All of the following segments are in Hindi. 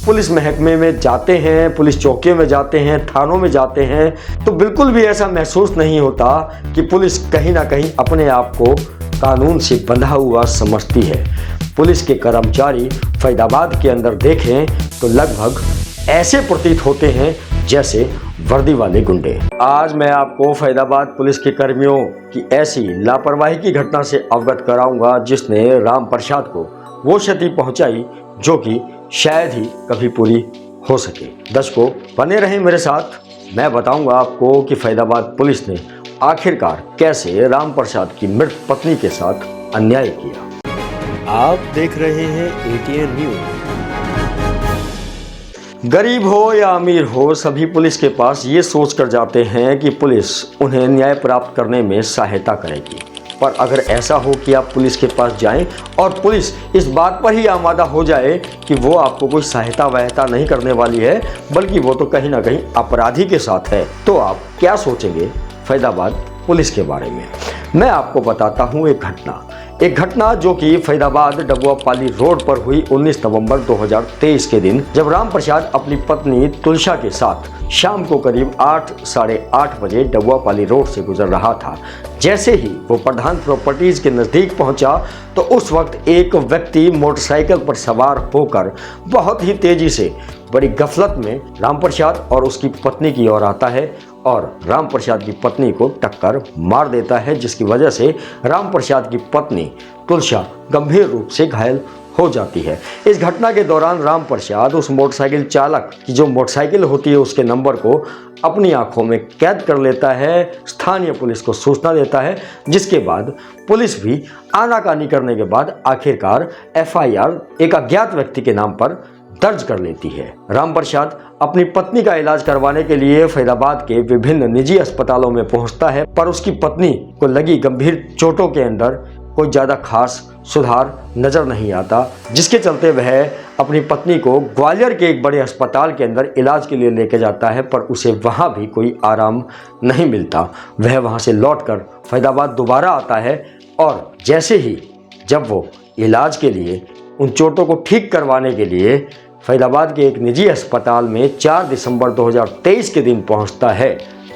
पुलिस महकमे में जाते हैं, पुलिस चौकियों में जाते हैं, थानों में जाते हैं, तो बिल्कुल भी ऐसा महसूस नहीं होता कि पुलिस कहीं ना कहीं अपने आप को कानून से बंधा हुआ समझती है। पुलिस के कर्मचारी फरीदाबाद के अंदर देखें तो लगभग ऐसे प्रतीत होते हैं जैसे वर्दी वाले गुंडे। आज मैं आपको फरीदाबाद पुलिस के कर्मियों की ऐसी लापरवाही की घटना से अवगत कराऊंगा जिसने राम प्रसाद को वो क्षति पहुंचाई जो कि शायद ही कभी पूरी हो सके। दर्शकों बने रहें मेरे साथ, मैं बताऊंगा आपको कि फरीदाबाद पुलिस ने आखिरकार कैसे राम प्रसाद की मृत पत्नी के साथ अन्याय किया। आप देख रहे हैं ATN न्यूज। गरीब हो या अमीर हो, सभी पुलिस के पास ये सोच कर जाते हैं कि पुलिस उन्हें न्याय प्राप्त करने में सहायता करेगी। पर अगर ऐसा हो कि आप पुलिस के पास जाएं और पुलिस इस बात पर ही आमादा हो जाए कि वो आपको कोई सहायता वहायता नहीं करने वाली है, बल्कि वो तो कहीं ना कहीं अपराधी के साथ है, तो आप क्या सोचेंगे फरीदाबाद पुलिस के बारे में? मैं आपको बताता हूँ एक घटना जो कि फरीदाबाद डबुआपाली रोड पर हुई 19 नवंबर 2023 के दिन, जब राम प्रसाद अपनी पत्नी तुलसा के साथ शाम को करीब 8 साढ़े 8 बजे डबुआपाली रोड से गुजर रहा था। जैसे ही वो प्रधान प्रॉपर्टीज के नज़दीक पहुंचा तो उस वक्त एक व्यक्ति मोटरसाइकिल पर सवार होकर बहुत ही तेजी से बड़ी गफलत में राम प्रसाद और उसकी पत्नी की ओर आता है और राम प्रसाद की पत्नी को टक्कर मार देता है, जिसकी वजह से राम प्रसाद की पत्नी तुलसा गंभीर रूप से घायल हो जाती है। इस घटना के दौरान राम प्रसाद उस मोटरसाइकिल चालक की जो मोटरसाइकिल होती है उसके नंबर को अपनी आंखों में कैद कर लेता है, स्थानीय पुलिस को सूचना देता है, जिसके बाद पुलिस भी आनाकानी करने के बाद आखिरकार FIR एक अज्ञात व्यक्ति के नाम पर दर्ज कर लेती है। राम प्रसाद अपनी पत्नी का इलाज करवाने के लिए फरीदाबाद के विभिन्न निजी अस्पतालों में पहुंचता है, पर उसकी पत्नी को लगी गंभीर चोटों के अंदर कोई ज़्यादा खास सुधार नजर नहीं आता, जिसके चलते वह अपनी पत्नी को ग्वालियर के एक बड़े अस्पताल के अंदर इलाज के लिए लेके जाता है, पर उसे वहां भी कोई आराम नहीं मिलता। वह वहां से लौटकर फरीदाबाद दोबारा आता है और जैसे ही जब वो इलाज के लिए उन चोटों को ठीक करवाने के लिए फरीदाबाद के एक निजी अस्पताल में 4 दिसंबर 2023 के दिन पहुंचता है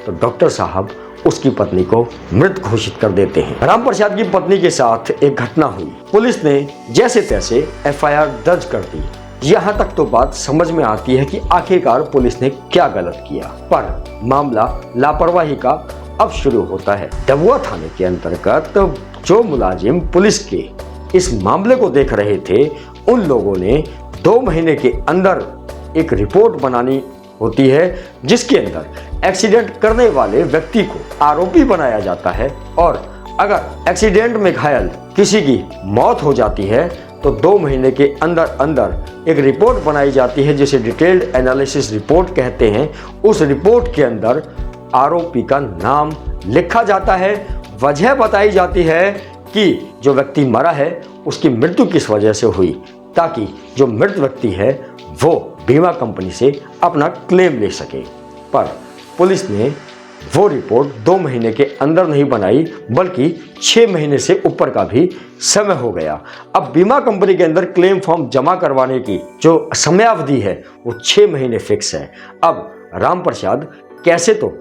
तो डॉक्टर साहब उसकी पत्नी को मृत घोषित कर देते हैं। राम प्रसाद की पत्नी के साथ एक घटना हुई, पुलिस ने जैसे तैसे FIR दर्ज कर दी। यहाँ तक तो बात समझ में आती है कि आखिरकार पुलिस ने क्या गलत किया, पर मामला लापरवाही का अब शुरू होता है। डबुआ थाने के अंतर्गत जो मुलाजिम पुलिस के इस मामले को देख रहे थे, उन लोगों ने 2 महीने के अंदर एक रिपोर्ट बनानी होती है जिसके अंदर एक्सीडेंट करने वाले व्यक्ति को आरोपी बनाया जाता है, और अगर एक्सीडेंट में घायल किसी की मौत हो जाती है तो 2 महीने के अंदर अंदर एक रिपोर्ट बनाई जाती है जिसे डिटेल्ड एनालिसिस रिपोर्ट कहते हैं। उस रिपोर्ट के अंदर आरोपी का नाम लिखा जाता है, वजह बताई जाती है कि जो व्यक्ति मरा है उसकी मृत्यु किस वजह से हुई, ताकि जो मृत व्यक्ति है वो बीमा कंपनी से अपना क्लेम ले सके। पर पुलिस ने वो रिपोर्ट 2 महीने के अंदर नहीं बनाई, बल्कि 6 महीने से ऊपर का भी समय हो गया। अब बीमा कंपनी के अंदर क्लेम फॉर्म जमा करवाने की जो समयावधि है वो 6 महीने फिक्स है। अब राम प्रसाद कैसे तो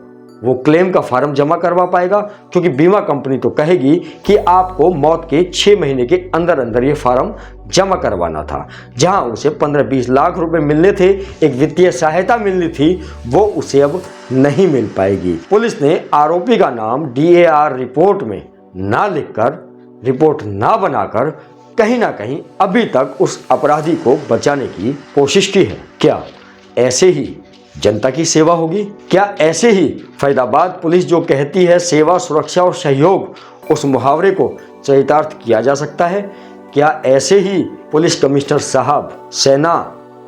वो क्लेम का फॉर्म जमा करवा पाएगा, क्योंकि बीमा कंपनी तो कहेगी कि आपको मौत के 6 महीने के अंदर अंदर ये फॉर्म जमा करवाना था। जहां उसे 15-20 लाख रुपए मिलने थे, एक वित्तीय सहायता मिलनी थी, वो उसे अब नहीं मिल पाएगी। पुलिस ने आरोपी का नाम DAR रिपोर्ट में ना लिखकर, रिपोर्ट ना बनाकर कहीं ना कहीं अभी तक उस अपराधी को बचाने की कोशिश की है। क्या ऐसे ही जनता की सेवा होगी? क्या ऐसे ही फरीदाबाद पुलिस जो कहती है सेवा, सुरक्षा और सहयोग, उस मुहावरे को चरितार्थ किया जा सकता है? क्या ऐसे ही पुलिस कमिश्नर साहब, सेना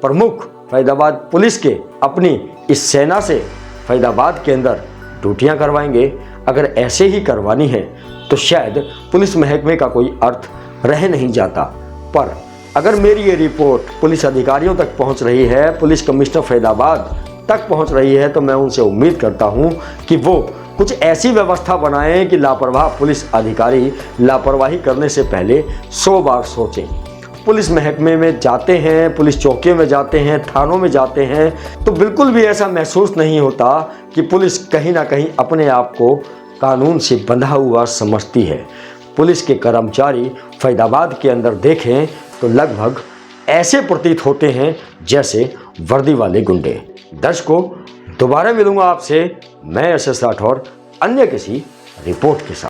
प्रमुख फरीदाबाद पुलिस के अपनी इस सेना से फरीदाबाद के अंदर ड्यूटियां करवाएंगे? अगर ऐसे ही करवानी है तो शायद पुलिस महकमे का कोई अर्थ रह नहीं जाता। पर अगर मेरी ये रिपोर्ट पुलिस अधिकारियों तक पहुंच रही है, पुलिस कमिश्नर फरीदाबाद तक पहुंच रही है, तो मैं उनसे उम्मीद करता हूं कि वो कुछ ऐसी व्यवस्था बनाएं कि लापरवाह पुलिस अधिकारी लापरवाही करने से पहले 100 बार सोचें। पुलिस महकमे में जाते हैं, पुलिस चौकियों में जाते हैं, थानों में जाते हैं, तो बिल्कुल भी ऐसा महसूस नहीं होता कि पुलिस कहीं ना कहीं अपने आप को कानून से बंधा हुआ समझती है। पुलिस के कर्मचारी फरीदाबाद के अंदर देखें तो लगभग ऐसे प्रतीत होते हैं जैसे वर्दी वाले गुंडे। दर्शकों, दोबारा मिलूंगा आपसे मैं एस.एस. राठौर अन्य किसी रिपोर्ट के साथ।